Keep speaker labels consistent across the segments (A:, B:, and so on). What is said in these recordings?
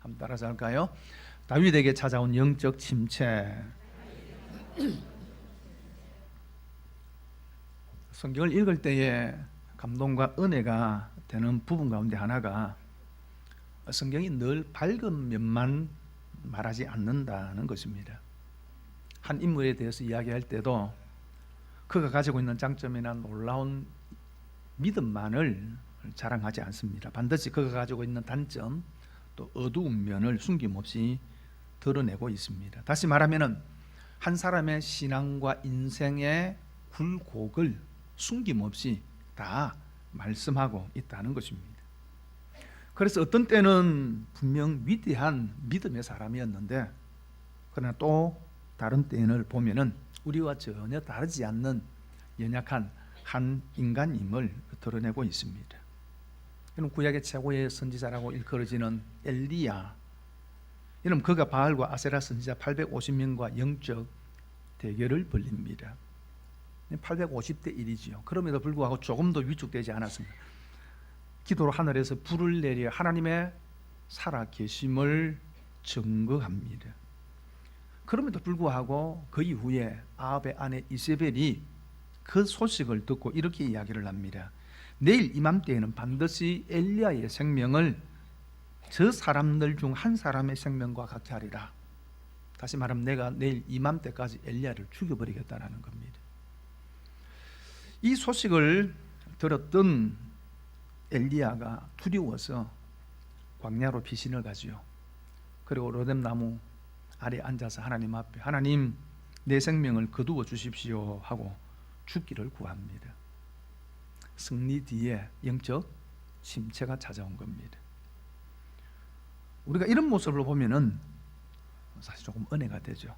A: 한번 따라서 할까요? 다윗에게 찾아온 영적 침체. 성경을 읽을 때에 감동과 은혜가 되는 부분 가운데 하나가 성경이 늘 밝은 면만 말하지 않는다는 것입니다. 한 인물에 대해서 이야기할 때도 그가 가지고 있는 장점이나 놀라운 믿음만을 자랑하지 않습니다. 반드시 그가 가지고 있는 단점 또 어두운 면을 숨김없이 드러내고 있습니다. 다시 말하면 한 사람의 신앙과 인생의 굴곡을 숨김없이 다 말씀하고 있다는 것입니다. 그래서 어떤 때는 분명 위대한 믿음의 사람이었는데 그러나 또 다른 때를 보면은 우리와 전혀 다르지 않는 연약한 한 인간임을 드러내고 있습니다. 이는 구약의 최고의 선지자라고 일컬어지는 엘리야. 이는 그가 바알과 아세라 선지자 850명과 영적 대결을 벌립니다. 850대 1이지요. 그럼에도 불구하고 조금도 위축되지 않았습니다. 기도로 하늘에서 불을 내려 하나님의 살아계심을 증거합니다. 그럼에도 불구하고 그 이후에 아합의 아내 이세벨이 그 소식을 듣고 이렇게 이야기를 합니다. 내일 이맘때에는 반드시 엘리야의 생명을 저 사람들 중 한 사람의 생명과 같게 하리라. 다시 말하면 내가 내일 이맘때까지 엘리야를 죽여버리겠다라는 겁니다. 이 소식을 들었던 엘리야가 두려워서 광야로 피신을 가지요. 그리고 로뎀나무 아래 앉아서 하나님 앞에 하나님 내 생명을 거두어 주십시오 하고 죽기를 구합니다. 승리 뒤에 영적 침체가 찾아온 겁니다. 우리가 이런 모습을 보면은 사실 조금 은혜가 되죠.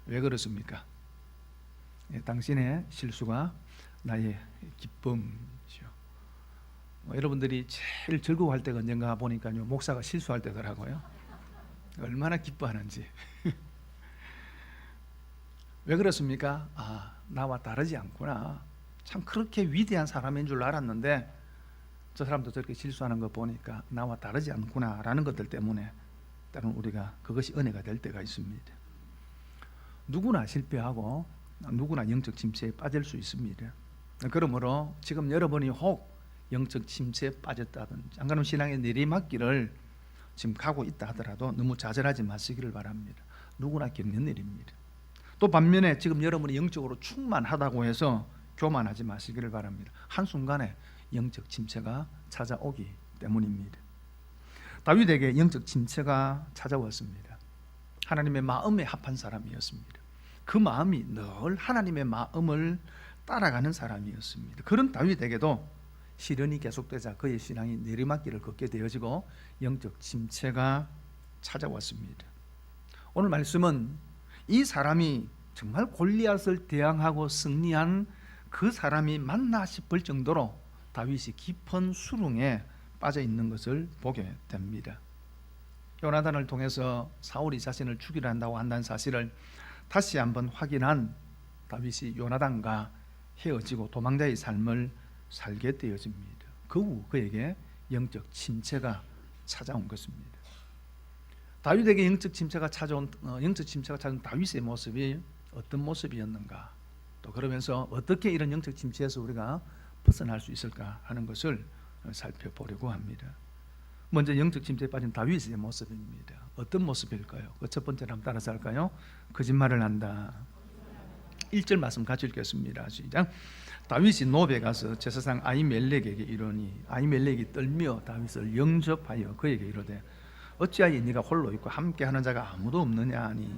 A: 왜 그렇습니까? 당신의 실수가 나의 기쁨이죠. 여러분들이 제일 즐거워할 때가 언젠가 보니까요, 목사가 실수할 때더라고요. 얼마나 기뻐하는지. 왜 그렇습니까? 나와 다르지 않구나. 참 그렇게 위대한 사람인 줄 알았는데 저 사람도 저렇게 실수하는 거 보니까 나와 다르지 않구나 라는 것들 때문에 때로는 우리가 그것이 은혜가 될 때가 있습니다. 누구나 실패하고 누구나 영적 침체에 빠질 수 있습니다. 그러므로 지금 여러분이 혹 영적 침체에 빠졌다든지 안 그러면 신앙의 내리막길을 지금 가고 있다 하더라도 너무 좌절하지 마시기를 바랍니다. 누구나 겪는 일입니다. 또 반면에 지금 여러분이 영적으로 충만하다고 해서 교만하지 마시기를 바랍니다. 한순간에 영적 침체가 찾아오기 때문입니다. 다윗에게 영적 침체가 찾아왔습니다. 하나님의 마음에 합한 사람이었습니다. 그 마음이 늘 하나님의 마음을 따라가는 사람이었습니다. 그런 다윗에게도 시련이 계속되자 그의 신앙이 내리막길을 걷게 되어지고 영적 침체가 찾아왔습니다. 오늘 말씀은 이 사람이 정말 골리앗을 대항하고 승리한 그 사람이 맞나 싶을 정도로 다윗이 깊은 수렁에 빠져 있는 것을 보게 됩니다. 요나단을 통해서 사울이 자신을 죽이려 한다고 한다는 사실을 다시 한번 확인한 다윗이 요나단과 헤어지고 도망자의 삶을 살게 되어집니다. 그 후 그에게 영적 침체가 찾아온 것입니다. 다윗에게 영적 침체가 찾아온 다윗의 모습이 어떤 모습이었는가, 또 그러면서 어떻게 이런 영적 침체에서 우리가 벗어날 수 있을까 하는 것을 살펴보려고 합니다. 먼저 영적 침체에 빠진 다윗의 모습입니다. 어떤 모습일까요? 그 첫 번째로 한번 따라서 할까요? 거짓말을 한다. 1절 말씀 같이 읽겠습니다. 시작. 다윗이 노베에 가서 제사장 아히멜렉에게 이르니 아히멜렉이 떨며 다윗을 영접하여 그에게 이르되 어찌하여 네가 홀로 있고 함께하는 자가 아무도 없느냐 하니,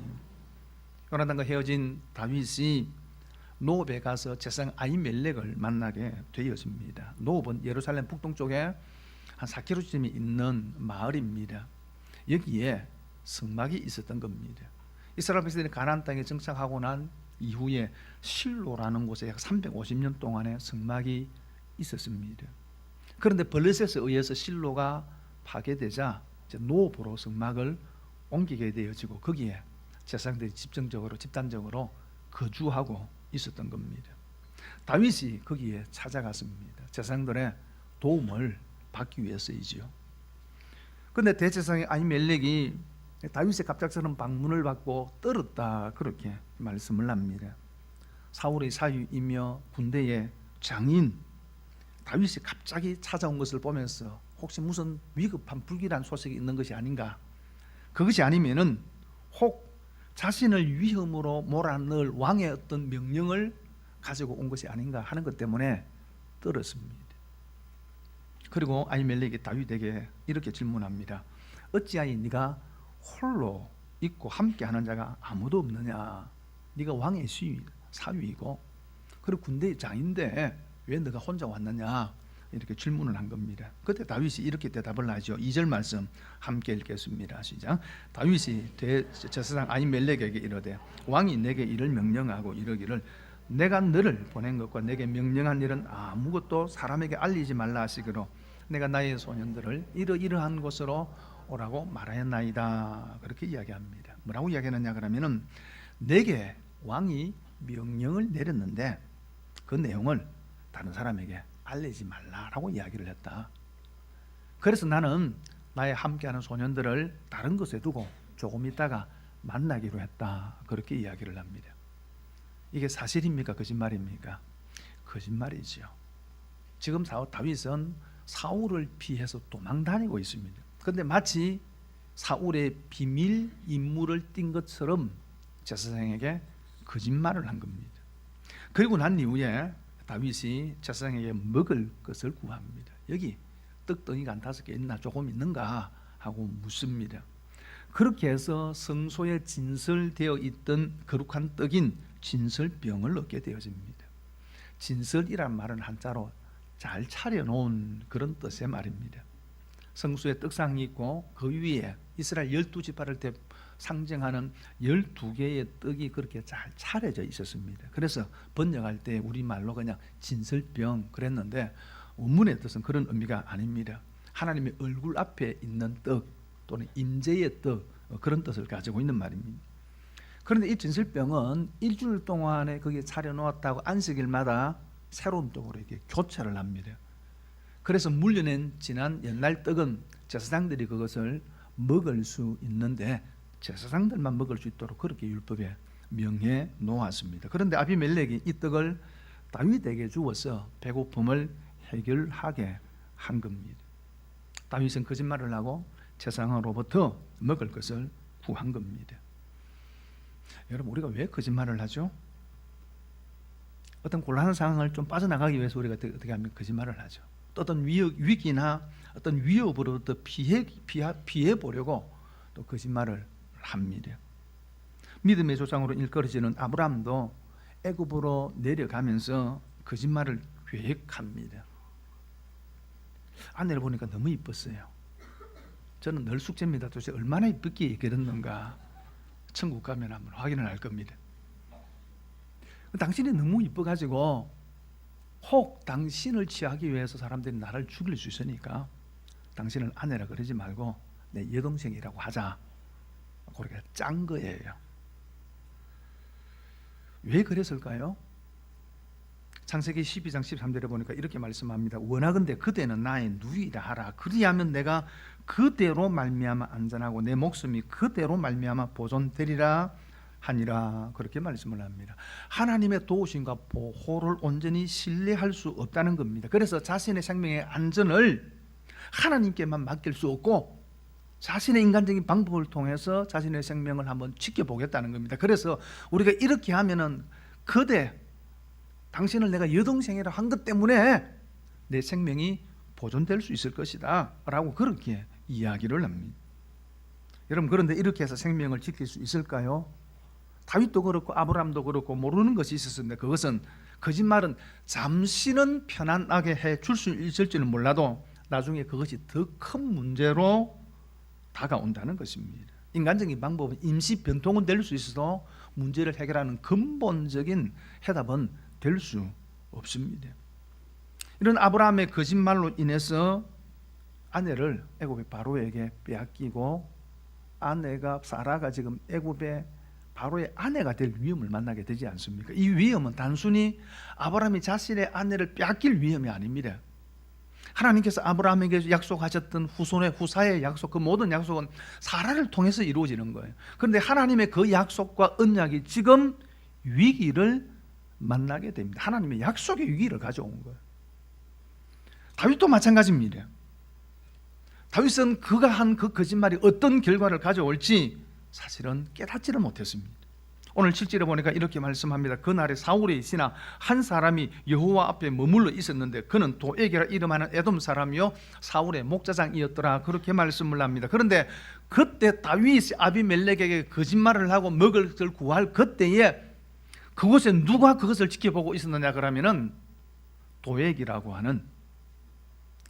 A: 요나단과 헤어진 다윗이 노베에 가서 제사장 아히멜렉을 만나게 되었습니다. 노브는 예루살렘 북동쪽에 한 4km쯤이 있는 마을입니다. 여기에 성막이 있었던 겁니다. 이스라엘 백성들이 가나안 땅에 정착하고 난 이후에 실로라는 곳에 약 350년 동안의 성막이 있었습니다. 그런데 블레셋에 의해서 실로가 파괴되자 이제 노브로 성막을 옮기게 되어지고 거기에 제사장들이 집단적으로 거주하고 있었던 겁니다. 다윗이 거기에 찾아갔습니다. 제사장들의 도움을 받기 위해서이지요. 근데 대제사장이 아히멜렉이 다윗의 갑작스러운 방문을 받고 떨었다, 그렇게 말씀을 합니다. 사울의 사위이며 군대의 장인 다윗이 갑자기 찾아온 것을 보면서 혹시 무슨 위급한 불길한 소식이 있는 것이 아닌가, 그것이 아니면은 혹 자신을 위험으로 몰아넣을 왕의 어떤 명령을 가지고 온 것이 아닌가 하는 것 때문에 떨었습니다. 그리고 아히멜렉이 다윗에게 이렇게 질문합니다. 어찌하여 네가 홀로 있고 함께하는 자가 아무도 없느냐? 네가 왕의 사위이고 그리고 군대의 장인데 왜 네가 혼자 왔느냐? 이렇게 질문을 한 겁니다. 그때 다윗이 이렇게 대답을 하죠. 2절 말씀 함께 읽겠습니다. 시작. 다윗이 대제사장 아히멜렉에게 이르되 왕이 내게 이를 명령하고 이르기를 내가 너를 보낸 것과 내게 명령한 일은 아무것도 사람에게 알리지 말라 하시기로 내가 나의 소년들을 이러이러한 곳으로 오라고 말하였나이다. 그렇게 이야기합니다. 뭐라고 이야기하느냐 그러면은 내게 왕이 명령을 내렸는데 그 내용을 다른 사람에게 알리지 말라라고 이야기를 했다. 그래서 나는 나의 함께하는 소년들을 다른 곳에 두고 조금 있다가 만나기로 했다. 그렇게 이야기를 합니다. 이게 사실입니까? 거짓말입니까? 거짓말이죠. 지금 다윗은 사울을 피해서 도망 다니고 있습니다. 그런데 마치 사울의 비밀 임무를 띈 것처럼 제사장에게 거짓말을 한 겁니다. 그리고 난 이후에 다윗이 제사장에게 먹을 것을 구합니다. 여기 떡덩이가 한 5개 있나 조금 있는가 하고 묻습니다. 그렇게 해서 성소에 진설되어 있던 거룩한 떡인 진설병을 얻게 되어집니다. 진설이란 말은 한자로 잘 차려놓은 그런 뜻의 말입니다. 성수에 떡상이 있고 그 위에 이스라엘 12지파를 상징하는 12개의 떡이 그렇게 잘 차려져 있었습니다. 그래서 번역할 때 우리말로 그냥 진설병 그랬는데 원문의 뜻은 그런 의미가 아닙니다. 하나님의 얼굴 앞에 있는 떡 또는 임재의 떡, 그런 뜻을 가지고 있는 말입니다. 그런데 이 진설병은 일주일 동안에 거기에 차려놓았다고 안식일마다 새로운 떡으로 이렇게 교체를 합니다. 그래서 물려낸 지난 옛날 떡은 제사장들이 그것을 먹을 수 있는데 제사장들만 먹을 수 있도록 그렇게 율법에 명해 놓았습니다. 그런데 아비멜렉이 이 떡을 다윗에게 주어서 배고픔을 해결하게 한 겁니다. 다윗은 거짓말을 하고 제사장으로부터 먹을 것을 구한 겁니다. 여러분, 우리가 왜 거짓말을 하죠? 어떤 곤란한 상황을 좀 빠져나가기 위해서 우리가 어떻게 하면 거짓말을 하죠. 또 어떤 위기나 어떤 위협으로부터 피해 보려고 또 거짓말을 합니다. 믿음의 조상으로 일컬어지는 아브라함도 애굽으로 내려가면서 거짓말을 계획합니다. 아내를 보니까 너무 이뻤어요. 저는 늘 숙제입니다. 도대체 얼마나 이쁘게 얘기했는가 천국 가면 한번 확인을 할 겁니다. 당신이 너무 이뻐가지고 혹 당신을 취하기 위해서 사람들이 나를 죽일 수 있으니까 당신을 아내라 그러지 말고 내 여동생이라고 하자, 그렇게 짠 거예요. 왜 그랬을까요? 창세기 12장 13절에 보니까 이렇게 말씀합니다. 원하건대 그대는 나의 누이라 하라. 그리하면 내가 그대로 말미암아 안전하고 내 목숨이 그대로 말미암아 보존되리라 하니라. 그렇게 말씀을 합니다. 하나님의 도우심과 보호를 온전히 신뢰할 수 없다는 겁니다. 그래서 자신의 생명의 안전을 하나님께만 맡길 수 없고 자신의 인간적인 방법을 통해서 자신의 생명을 한번 지켜보겠다는 겁니다. 그래서 우리가 이렇게 하면은 그대 당신을 내가 여동생이라 한 것 때문에 내 생명이 보존될 수 있을 것이다 라고 그렇게 이야기를 합니다. 여러분, 그런데 이렇게 해서 생명을 지킬 수 있을까요? 다윗도 그렇고 아브라함도 그렇고 모르는 것이 있었는데 그것은 거짓말은 잠시는 편안하게 해줄 수 있을지는 몰라도 나중에 그것이 더 큰 문제로 다가온다는 것입니다. 인간적인 방법은 임시 변통은 될 수 있어도 문제를 해결하는 근본적인 해답은 될 수 없습니다. 이런 아브라함의 거짓말로 인해서 아내를 애굽의 바로에게 빼앗기고 아내가 사라가 지금 애굽의 바로의 아내가 될 위험을 만나게 되지 않습니까? 이 위험은 단순히 아브라함이 자신의 아내를 빼앗길 위험이 아닙니다. 하나님께서 아브라함에게 약속하셨던 후사의 약속, 그 모든 약속은 사라를 통해서 이루어지는 거예요. 그런데 하나님의 그 약속과 언약이 지금 위기를 만나게 됩니다. 하나님의 약속의 위기를 가져온 거예요. 다윗도 마찬가지입니다. 다윗은 그가 한 그 거짓말이 어떤 결과를 가져올지 사실은 깨닫지를 못했습니다. 오늘 7절에 보니까 이렇게 말씀합니다. 그날에 사울의 신하 한 사람이 여호와 앞에 머물러 있었는데 그는 도액이라 이름하는 에돔 사람이요 사울의 목자장이었더라. 그렇게 말씀을 합니다. 그런데 그때 다윗이 아비멜렉에게 거짓말을 하고 먹을 것을 구할 그때에 그곳에 누가 그것을 지켜보고 있었느냐 그러면은 도액이라고 하는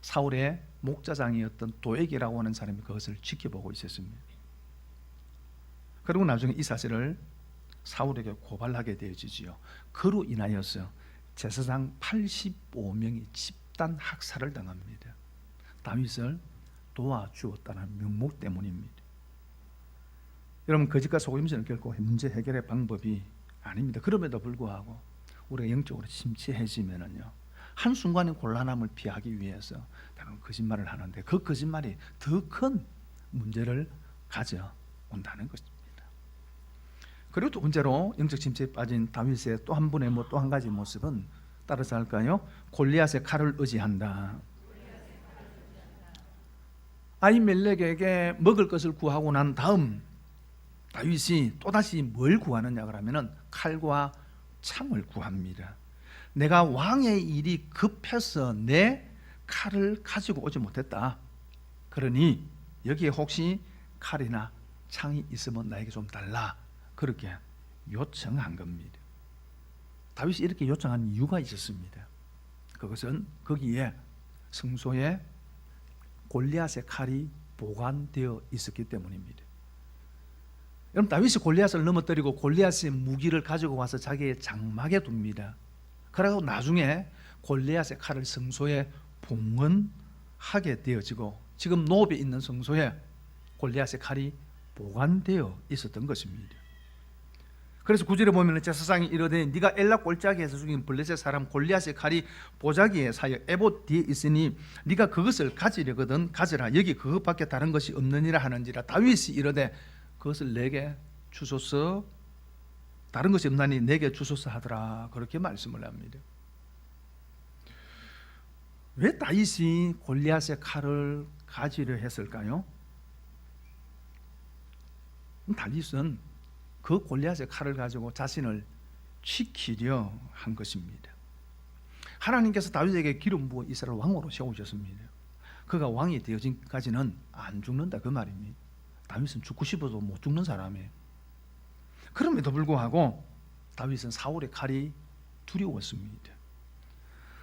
A: 사울의 목자장이었던 도액이라고 하는 사람이 그것을 지켜보고 있었습니다. 그리고 나중에 이 사실을 사울에게 고발하게 되어지지요. 그로 인하여서 제사장 85명이 집단 학살을 당합니다. 다윗을 도와주었다는 명목 때문입니다. 여러분, 거짓과 속임수는 결코 문제 해결의 방법이 아닙니다. 그럼에도 불구하고 우리가 영적으로 심취해지면은요, 한순간의 곤란함을 피하기 위해서 거짓말을 하는데 그 거짓말이 더 큰 문제를 가져온다는 것입니다. 그리고 두 번째로 영적 침체에 빠진 다윗의 또 한 분의 또 한 가지 모습은 따라서 할까요? 골리앗의 칼을 의지한다. 아히멜렉에게 먹을 것을 구하고 난 다음 다윗이 또다시 뭘 구하느냐 그러면은 칼과 창을 구합니다. 내가 왕의 일이 급해서 내 칼을 가지고 오지 못했다. 그러니 여기에 혹시 칼이나 창이 있으면 나에게 좀 달라. 그렇게 요청한 겁니다. 다윗이 이렇게 요청한 이유가 있었습니다. 그것은 거기에 성소에 골리앗의 칼이 보관되어 있었기 때문입니다. 여러분, 다윗이 골리앗을 넘어뜨리고 골리앗의 무기를 가지고 와서 자기의 장막에 둡니다. 그리고 나중에 골리앗의 칼을 성소에 봉헌하게 되어지고 지금 노업에 있는 성소에 골리앗의 칼이 보관되어 있었던 것입니다. 그래서 9절에 보면 제사장이 이르되 네가 엘라 골짜기에서 죽인 블레셋 사람 골리앗의 칼이 보자기에 사여 에봇 뒤에 있으니 네가 그것을 가지려거든 가져라. 여기 그것밖에 다른 것이 없느니라 하는지라. 다윗이 이르되 그것을 내게 주소서, 다른 것이 없나니 내게 주소서 하더라. 그렇게 말씀을 합니다. 왜 다윗이 골리앗의 칼을 가지려 했을까요? 다윗은 그 골리앗의 칼을 가지고 자신을 지키려 한 것입니다. 하나님께서 다윗에게 기름 부어 이스라엘 왕으로 세우셨습니다. 그가 왕이 되어진까지는 안 죽는다 그 말입니다. 다윗은 죽고 싶어도 못 죽는 사람이에요. 그럼에도 불구하고 다윗은 사울의 칼이 두려웠습니다.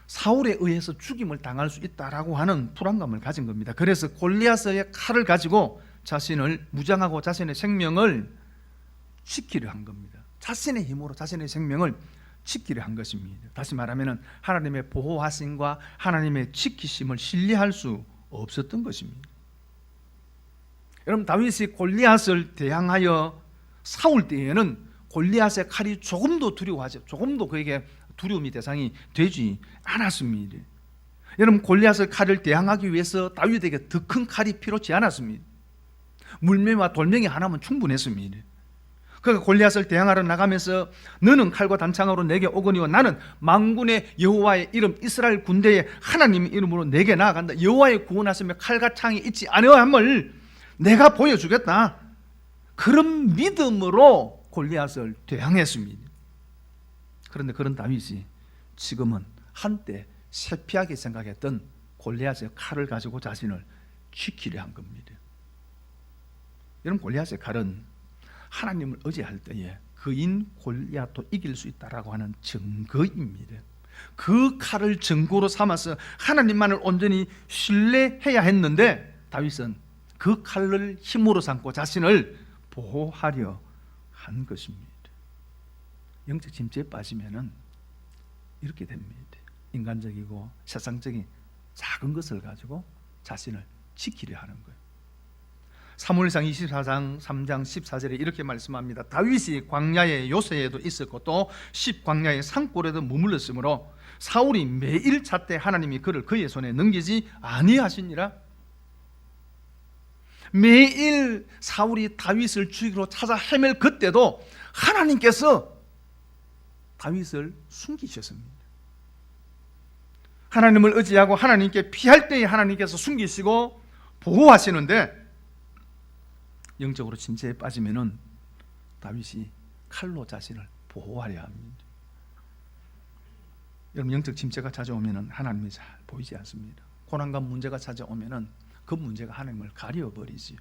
A: 사울에 의해서 죽임을 당할 수 있다라고 하는 불안감을 가진 겁니다. 그래서 골리앗의 칼을 가지고 자신을 무장하고 자신의 생명을 지키려 한 겁니다. 자신의 힘으로 자신의 생명을 지키려 한 것입니다. 다시 말하면 하나님의 보호하심과 하나님의 지키심을 신뢰할 수 없었던 것입니다. 여러분, 다윗이 골리앗을 대항하여 싸울 때에는 골리앗의 칼이 조금도 두려워하지, 조금도 그에게 두려움이 대상이 되지 않았습니다. 여러분, 골리앗의 칼을 대항하기 위해서 다윗에게 더 큰 칼이 필요치 않았습니다. 물매와 돌멩이 하나면 충분했습니다. 그가 골리앗을 대항하러 나가면서 너는 칼과 단창으로 내게 오거니와 나는 만군의 여호와의 이름 이스라엘 군대의 하나님의 이름으로 내게 나아간다. 여호와의 구원하심에 칼과 창이 있지 아니함을 내가 보여주겠다. 그런 믿음으로 골리앗을 대항했습니다. 그런데 그런 다윗이 지금은 한때 세피하게 생각했던 골리앗의 칼을 가지고 자신을 지키려 한 겁니다. 여러분, 골리앗의 칼은 하나님을 의지할 때에 그인 골리앗도 이길 수 있다라고 하는 증거입니다. 그 칼을 증거로 삼아서 하나님만을 온전히 신뢰해야 했는데 다윗은 그 칼을 힘으로 삼고 자신을 보호하려 한 것입니다. 영적 침체에 빠지면은 이렇게 됩니다. 인간적이고 세상적인 작은 것을 가지고 자신을 지키려 하는 거예요. 사무엘상 24장 3장 14절에 이렇게 말씀합니다. 다윗이 광야의 요새에도 있었고 또 십광야의 산골에도 머물렀으므로 사울이 매일 잣대 하나님이 그를 그의 손에 넘기지 아니하시니라. 매일 사울이 다윗을 죽이러 찾아 헤맬 그때도 하나님께서 다윗을 숨기셨습니다. 하나님을 의지하고 하나님께 피할 때에 하나님께서 숨기시고 보호하시는데 영적으로 침체에 빠지면은 다윗이 칼로 자신을 보호하려 합니다. 여러분, 영적 침체가 찾아오면은 하나님이 잘 보이지 않습니다. 고난과 문제가 찾아오면은 그 문제가 하나님을 가려버리지요.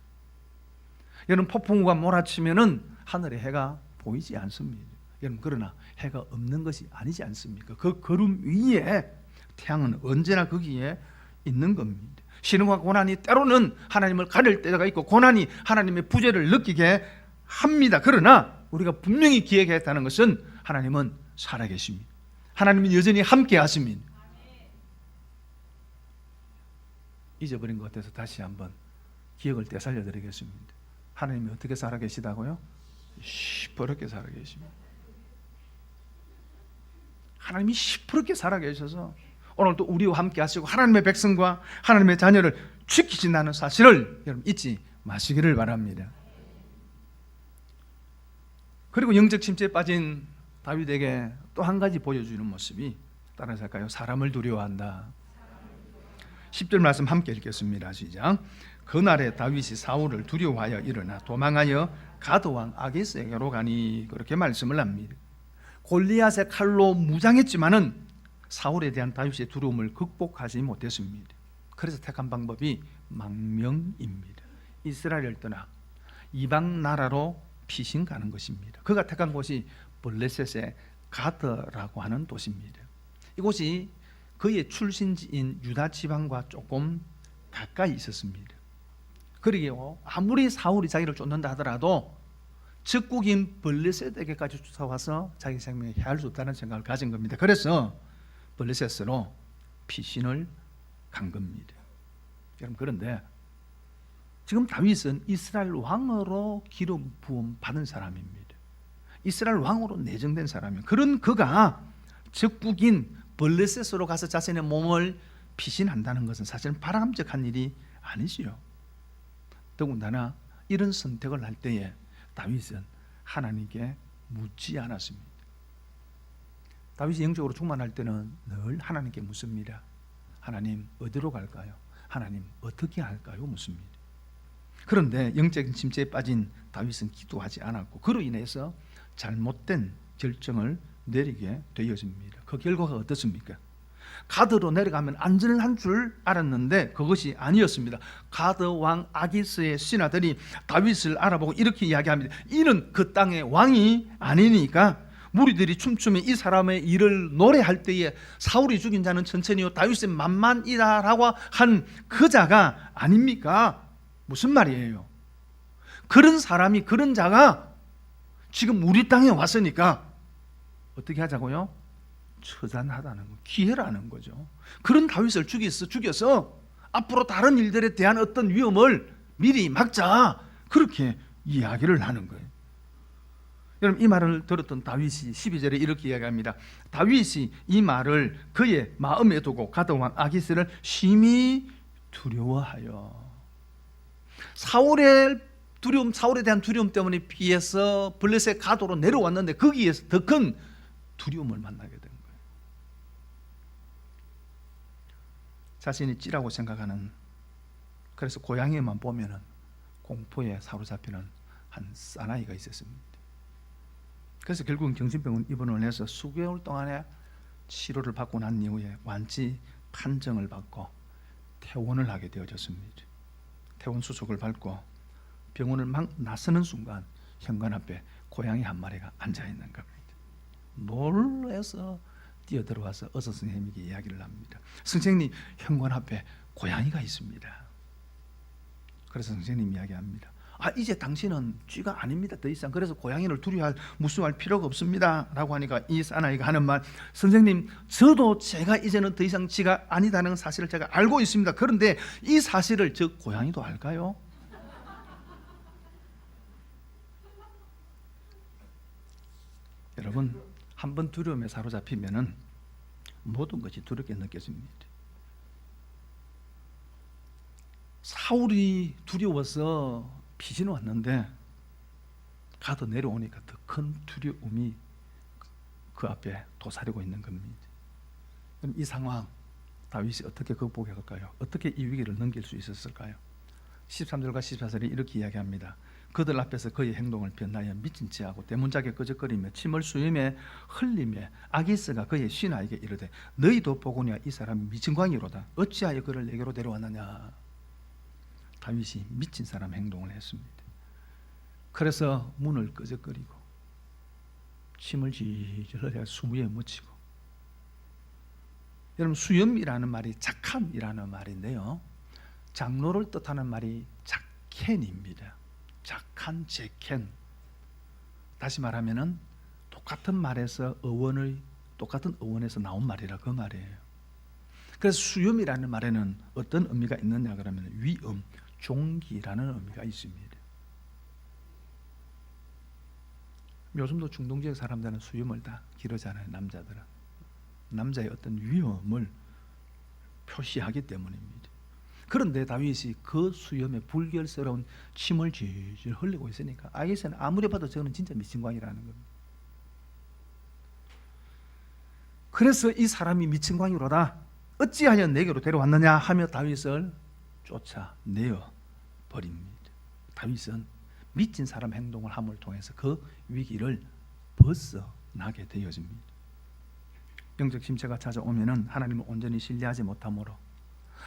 A: 여러분, 폭풍우가 몰아치면은 하늘에 해가 보이지 않습니다. 여러분, 그러나 해가 없는 것이 아니지 않습니까? 그 구름 위에 태양은 언제나 거기에 있는 겁니다. 시련과 고난이 때로는 하나님을 가릴 때가 있고 고난이 하나님의 부재를 느끼게 합니다. 그러나 우리가 분명히 기억했다는 것은 하나님은 살아계십니다. 하나님은 여전히 함께 하십니다. 잊어버린 것 같아서 다시 한번 기억을 되살려 드리겠습니다. 하나님이 어떻게 살아계시다고요? 시퍼렇게 살아계십니다. 하나님이 시퍼렇게 살아계셔서 오늘도 우리와 함께 하시고 하나님의 백성과 하나님의 자녀를 지키신다는 사실을 여러분 잊지 마시기를 바랍니다. 그리고 영적 침체에 빠진 다윗에게 또 한 가지 보여주는 모습이 따라서 할까요? 사람을 두려워한다. 10절 말씀 함께 읽겠습니다. 시작. 그날에 다윗이 사울을 두려워하여 일어나 도망하여 가드왕 아기스에게로 가니, 그렇게 말씀을 합니다. 골리앗의 칼로 무장했지만은 사울에 대한 다윗의 두려움을 극복하지 못했습니다. 그래서 택한 방법이 망명입니다. 이스라엘을 떠나 이방 나라로 피신 가는 것입니다. 그가 택한 곳이 블레셋의 가드라고 하는 도시입니다. 이곳이 그의 출신지인 유다 지방과 조금 가까이 있었습니다. 그리고 아무리 사울이 자기를 쫓는다 하더라도 적국인 블레셋에게까지 쫓아와서 자기 생명에 해할 수 없다는 생각을 가진 겁니다. 그래서 블레셋으로 피신을 간 겁니다. 여러분, 그런데 지금 다윗은 이스라엘 왕으로 기름 부음 받은 사람입니다. 이스라엘 왕으로 내정된 사람이에요. 그런 그가 적국인 블레셋으로 가서 자신의 몸을 피신한다는 것은 사실은 바람직한 일이 아니지요. 더군다나 이런 선택을 할 때에 다윗은 하나님께 묻지 않았습니다. 다윗이 영적으로 충만할 때는 늘 하나님께 묻습니다. 하나님, 어디로 갈까요? 하나님, 어떻게 할까요? 묻습니다. 그런데 영적인 침체에 빠진 다윗은 기도하지 않았고 그로 인해서 잘못된 결정을 내리게 되어집니다. 그 결과가 어떻습니까? 가드로 내려가면 안전한 줄 알았는데 그것이 아니었습니다. 가드 왕 아기스의 신하들이 다윗을 알아보고 이렇게 이야기합니다. 이는 그 땅의 왕이 아니니까 무리들이 춤추며 이 사람의 일을 노래할 때에 사울이 죽인 자는 천천히요 다윗의 만만이다라고 한 그 자가 아닙니까? 무슨 말이에요? 그런 사람이, 그런 자가 지금 우리 땅에 왔으니까 어떻게 하자고요? 처단하다는 거, 기회라는 거죠. 그런 다윗을 죽여서 앞으로 다른 일들에 대한 어떤 위험을 미리 막자, 그렇게 이야기를 하는 거예요. 여러분, 이 말을 들었던 다윗이 12절에 이렇게 이야기합니다. 다윗이 이 말을 그의 마음에 두고 가드왕 아기스를 심히 두려워하여, 사울의 두려움, 사울에 대한 두려움 때문에 피해서 블레셋 가도로 내려왔는데 거기에서 더 큰 두려움을 만나게 된 거예요. 자신이 찌라고 생각하는, 그래서 고향에만 보면은 공포에 사로잡히는 한 사나이가 있었습니다. 그래서 결국은 정신병원 입원을 해서 수개월 동안의 치료를 받고 난 이후에 완치 판정을 받고 퇴원을 하게 되어졌습니다. 퇴원 수속을 받고 병원을 막 나서는 순간 현관 앞에 고양이 한 마리가 앉아있는 겁니다. 놀라서 뛰어들어와서 의사 선생님에게 이야기를 합니다. 선생님, 현관 앞에 고양이가 있습니다. 그래서 선생님이 이야기합니다. 이제 당신은 쥐가 아닙니다. 더 이상 그래서 고양이를 무서워할 필요가 없습니다 라고 하니까 이 사나이가 하는 말, 선생님, 저도 제가 이제는 더 이상 쥐가 아니다는 사실을 제가 알고 있습니다. 그런데 이 사실을 저 고양이도 알까요? 여러분, 한번 두려움에 사로잡히면은 모든 것이 두렵게 느껴집니다. 사울이 두려워서 피신을 왔는데 가도 내려오니까 더 큰 두려움이 그 앞에 도사리고 있는 겁니다. 그럼 이 상황 다윗이 어떻게 극복할까요? 어떻게 이 위기를 넘길 수 있었을까요? 13절과 14절이 이렇게 이야기합니다. 그들 앞에서 그의 행동을 변하여 미친 체하고 대문짝에 끄적거리며 침을 수염에 흘리며 아기스가 그의 신하에게 이르되 너희도 보거니와 이 사람이 미친 광이로다. 어찌하여 그를 내게로 데려왔느냐. 다윗이 미친 사람 행동을 했습니다. 그래서 문을 끄적거리고 침을 질질 흘려 수무에 묻히고. 여러분, 수염이라는 말이 작함이라는 말인데요, 장로를 뜻하는 말이 작켄입니다. 작한, 제켄. 다시 말하면은 똑같은 말에서 똑같은 어원에서 나온 말이라 그 말이에요. 그래서 수염이라는 말에는 어떤 의미가 있느냐 그러면 위엄, 종기라는 의미가 있습니다. 요즘도 중동 지역 사람들은 수염을 다 기르잖아요. 남자들은 남자의 어떤 위엄을 표시하기 때문입니다. 그런데 다윗이 그 수염에 불결스러운 침을 질질 흘리고 있으니까 아기스는 아무리 봐도 저는 진짜 미친광이라는 겁니다. 그래서 이 사람이 미친광이로다. 어찌하여 내게로 데려왔느냐 하며 다윗을 쫓아내어 버립니다. 다윗은 미친 사람 행동을 함을 통해서 그 위기를 벗어나게 되어집니다. 영적 심체가 찾아오면은 하나님을 온전히 신뢰하지 못함으로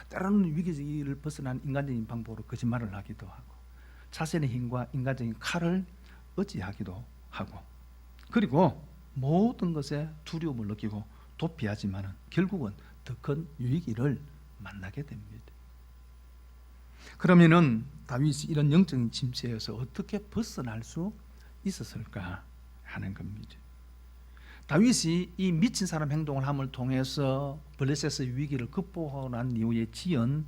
A: 때로는 위기를 벗어난 인간적인 방법으로 거짓말을 하기도 하고 자신의 힘과 인간적인 칼을 의지하기도 하고 그리고 모든 것에 두려움을 느끼고 도피하지만은 결국은 더 큰 위기를 만나게 됩니다. 그러면은 다윗이 이런 영적인 침체에서 어떻게 벗어날 수 있었을까 하는 겁니다. 다윗이 이 미친 사람 행동을 함을 통해서 블레셋의 위기를 극복하고 난 이후에 지은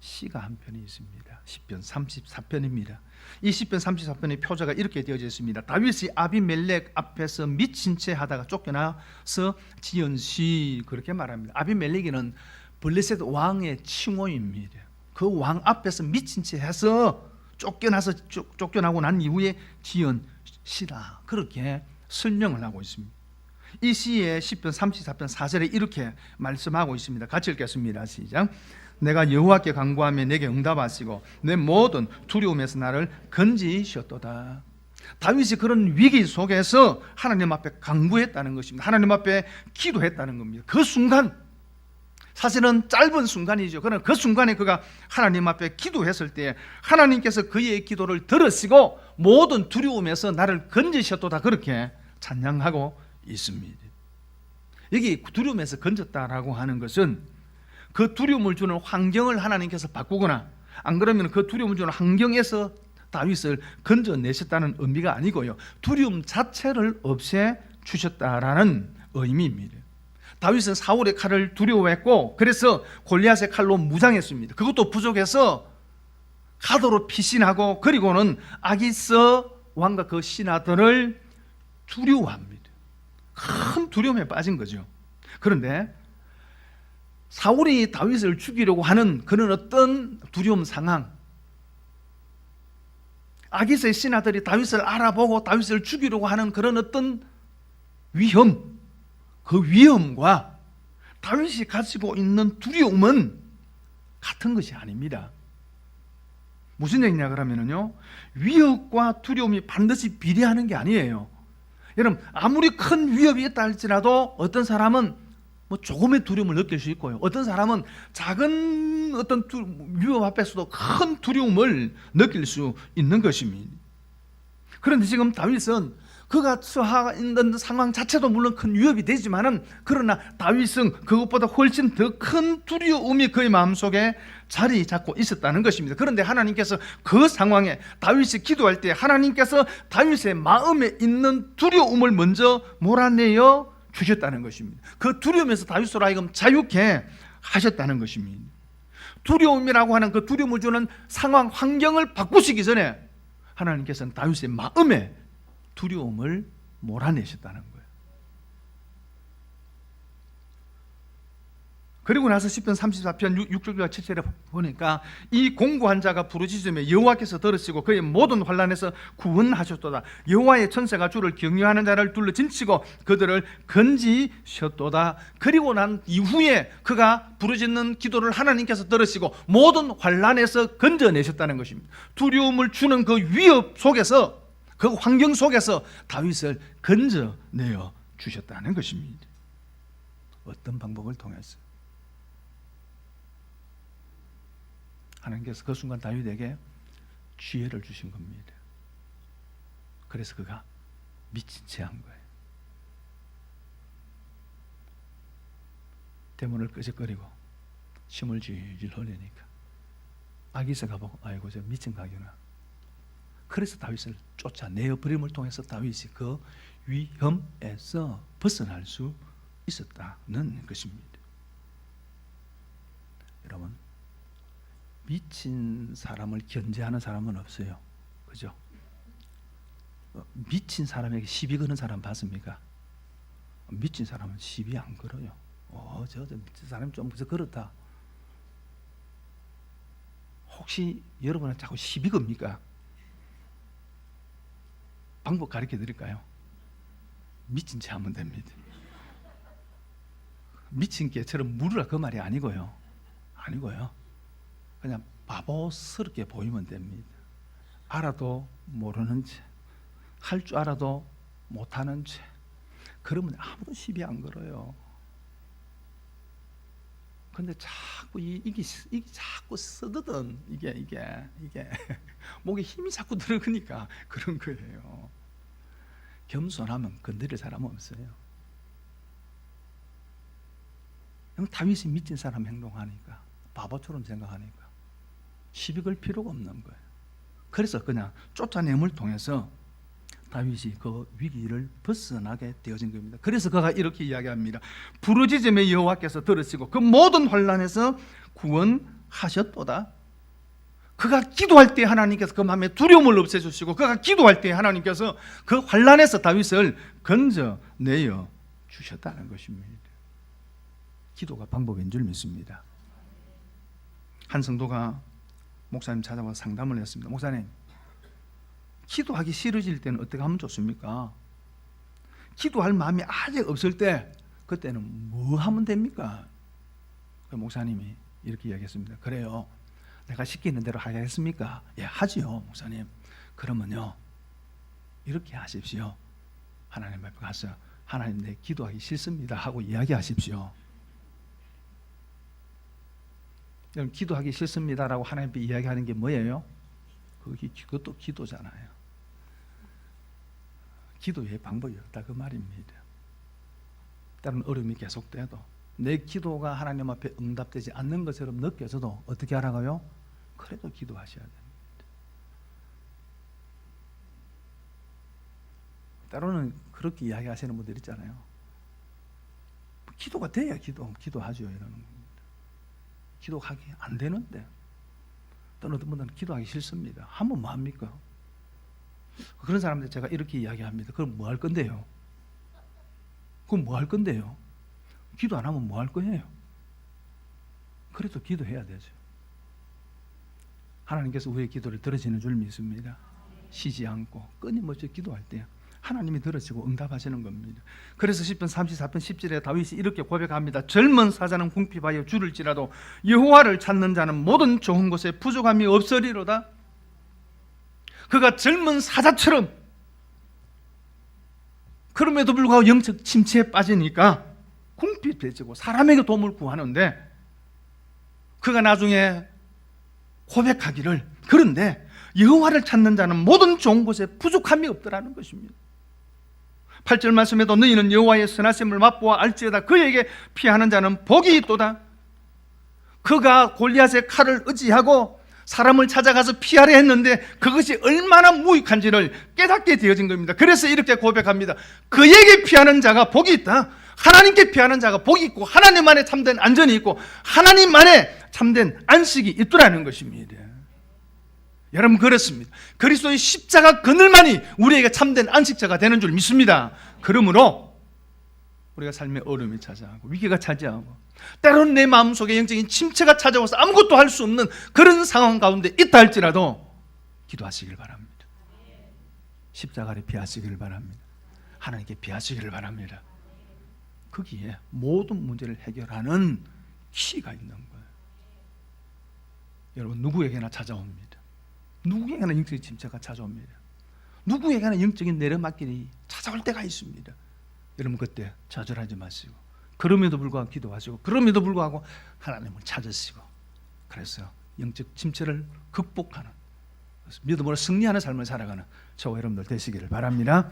A: 시가 한 편이 있습니다. 시편 34편입니다. 이 시편 34편의 표제가 이렇게 되어져 있습니다. 다윗이 아비멜렉 앞에서 미친 채 하다가 쫓겨나서 지은 시, 그렇게 말합니다. 아비멜렉이는 블레셋 왕의 칭호입니다. 그 왕 앞에서 미친 채 해서 쫓겨나고 난 이후에 지은 시다, 그렇게 설명을 하고 있습니다. 이 시의 시편 34편 4절에 이렇게 말씀하고 있습니다. 같이 읽겠습니다. 시작. 내가 여호와께 간구하며 내게 응답하시고 내 모든 두려움에서 나를 건지셨도다. 다윗이 그런 위기 속에서 하나님 앞에 간구했다는 것입니다. 하나님 앞에 기도했다는 겁니다. 그 순간, 사실은 짧은 순간이죠. 그러나 그 순간에 그가 하나님 앞에 기도했을 때 하나님께서 그의 기도를 들으시고 모든 두려움에서 나를 건지셨도다, 그렇게 찬양하고 있습니다. 여기 두려움에서 건졌다라고 하는 것은 그 두려움을 주는 환경을 하나님께서 바꾸거나 안 그러면 그 두려움을 주는 환경에서 다윗을 건져내셨다는 의미가 아니고요, 두려움 자체를 없애 주셨다라는 의미입니다. 다윗은 사울의 칼을 두려워했고 그래서 골리앗의 칼로 무장했습니다. 그것도 부족해서 가도로 피신하고 그리고는 아기스 왕과 그 신하들을 두려워합니다. 큰 두려움에 빠진 거죠. 그런데 사울이 다윗을 죽이려고 하는 그런 어떤 두려움 상황, 아기스의 신하들이 다윗을 알아보고 다윗을 죽이려고 하는 그런 어떤 위험, 그 위험과 다윗이 가지고 있는 두려움은 같은 것이 아닙니다. 무슨 얘기냐 그러면요, 위협과 두려움이 반드시 비례하는 게 아니에요. 여러분, 아무리 큰 위협이 있다 할지라도 어떤 사람은 뭐 조금의 두려움을 느낄 수 있고요, 어떤 사람은 작은 어떤 위협 앞에서도 큰 두려움을 느낄 수 있는 것입니다. 그런데 지금 다윗은 그가 처해 있는 상황 자체도 물론 큰 위협이 되지만은 그러나 다윗은 그것보다 훨씬 더 큰 두려움이 그의 마음속에 자리 잡고 있었다는 것입니다. 그런데 하나님께서 그 상황에 다윗이 기도할 때 하나님께서 다윗의 마음에 있는 두려움을 먼저 몰아내어 주셨다는 것입니다. 그 두려움에서 다윗으로 하여금 자유케 하셨다는 것입니다. 두려움이라고 하는 그 두려움을 주는 상황 환경을 바꾸시기 전에 하나님께서는 다윗의 마음에 두려움을 몰아내셨다는 거예요. 그리고 나서 시편 34편 6절과 7절에 보니까 이 공고한 자가 부르짖으며 여호와께서 들으시고 그의 모든 환난에서 구원하셨도다. 여호와의 천사가 주를 경외하는 자를 둘러 진치고 그들을 건지셨도다. 그리고 난 이후에 그가 부르짖는 기도를 하나님께서 들으시고 모든 환난에서 건져내셨다는 것입니다. 두려움을 주는 그 위협 속에서, 그 환경 속에서 다윗을 건져내어 주셨다는 것입니다. 어떤 방법을 통해서? 하나님께서 그 순간 다윗에게 지혜를 주신 겁니다. 그래서 그가 미친 채 한 거예요. 대문을 끄적거리고 침을 질질 흘리니까 아기새가 보고 아이고 저 미친 가게나. 그래서 다윗을 쫓아내어 버림을 통해서 다윗이 그 위험에서 벗어날 수 있었다는 것입니다. 여러분, 미친 사람을 견제하는 사람은 없어요. 그죠? 미친 사람에게 시비 거는 사람 봤습니까? 미친 사람은 시비 안 걸어요. 저 미친 사람이 좀 그렇다. 혹시 여러분은 자꾸 시비 겁니까? 방법 가르쳐 드릴까요? 미친 채 하면 됩니다. 미친 개처럼 물으라 그 말이 아니고요. 그냥 바보스럽게 보이면 됩니다. 알아도 모르는 채, 할 줄 알아도 못하는 채. 그러면 아무도 시비 안 걸어요. 근데 자꾸 이게 자꾸 쓰거든. 이게 목에 힘이 자꾸 들어가니까 그런 거예요. 겸손하면 건드릴 사람은 없어요. 다윗이 미친 사람 행동하니까, 바보처럼 생각하니까 시비 걸 필요가 없는 거예요. 그래서 그냥 쫓아냄을 통해서 다윗이 그 위기를 벗어나게 되어진 겁니다. 그래서 그가 이렇게 이야기합니다. 부르짖음에 여호와께서 들으시고 그 모든 환난에서 구원하셨도다. 그가 기도할 때 하나님께서 그 마음에 두려움을 없애주시고, 그가 기도할 때 하나님께서 그 환난에서 다윗을 건져내어 주셨다는 것입니다. 기도가 방법인 줄 믿습니다. 한 성도가 목사님 찾아와 상담을 했습니다. 목사님, 기도하기 싫어질 때는 어떻게 하면 좋습니까? 기도할 마음이 아직 없을 때 그때는 뭐 하면 됩니까? 목사님이 이렇게 이야기했습니다. 그래요, 내가 시키는 대로 하겠습니까? 예, 하지요 목사님. 그러면요 이렇게 하십시오. 하나님 앞에 가서 하나님, 내 기도하기 싫습니다 하고 이야기하십시오. 여러분, 기도하기 싫습니다라고 하나님 앞에 이야기하는 게 뭐예요? 그것도 기도잖아요. 기도의 방법이 없다 그 말입니다. 다른 어려움이 계속돼도 내 기도가 하나님 앞에 응답되지 않는 것처럼 느껴져도 어떻게 하라고요? 그래도 기도하셔야 됩니다. 때로는 그렇게 이야기하시는 분들 있잖아요. 기도가 돼야 기도하죠 이러는 겁니다. 기도하기 안 되는데, 또는 어떤 분들은 기도하기 싫습니다. 하면 뭐 합니까? 그런 사람들 제가 이렇게 이야기합니다. 그럼 뭐 할 건데요? 기도 안 하면 뭐 할 거예요? 그래도 기도해야 되죠. 하나님께서 우리의 기도를 들으시는 줄 믿습니다. 쉬지 않고 끊임없이 기도할 때 하나님이 들으시고 응답하시는 겁니다. 그래서 시편 34편 10절에 다윗이 이렇게 고백합니다. 젊은 사자는 궁핍하여 줄을지라도 여호와를 찾는 자는 모든 좋은 것에 부족함이 없으리로다. 그가 젊은 사자처럼, 그럼에도 불구하고 영적 침체에 빠지니까 궁핍해지고 사람에게 도움을 구하는데, 그가 나중에 고백하기를, 그런데 여호와를 찾는 자는 모든 좋은 것에 부족함이 없더라는 것입니다. 8절 말씀에도 너희는 여호와의 선하심을 맛보아 알지어다. 그에게 피하는 자는 복이 있도다. 그가 골리앗의 칼을 의지하고 사람을 찾아가서 피하려 했는데 그것이 얼마나 무익한지를 깨닫게 되어진 겁니다. 그래서 이렇게 고백합니다. 그에게 피하는 자가 복이 있다. 하나님께 피하는 자가 복이 있고, 하나님 안에 참된 안전이 있고, 하나님 안에 참된 안식이 있더라는 것입니다. 여러분, 그렇습니다. 그리스도의 십자가 그늘만이 우리에게 참된 안식자가 되는 줄 믿습니다. 그러므로 우리가 삶의 어려움이 찾아오고 위기가 찾아오고 때로는 내 마음속에 영적인 침체가 찾아와서 아무것도 할 수 없는 그런 상황 가운데 있다 할지라도 기도하시길 바랍니다. 십자가를 피하시기를 바랍니다. 하나님께 피하시기를 바랍니다. 거기에 모든 문제를 해결하는 키가 있는 거예요. 여러분, 누구에게나 찾아옵니다. 누구에게나 영적인 침체가 찾아옵니다. 누구에게나 영적인 내려막길이 찾아올 때가 있습니다. 여러분, 그때 좌절하지 마시고 그럼에도 불구하고 기도하시고 그럼에도 불구하고 하나님을 찾으시고 그래서 영적 침체를 극복하는 믿음으로 승리하는 삶을 살아가는 저와 여러분들 되시기를 바랍니다.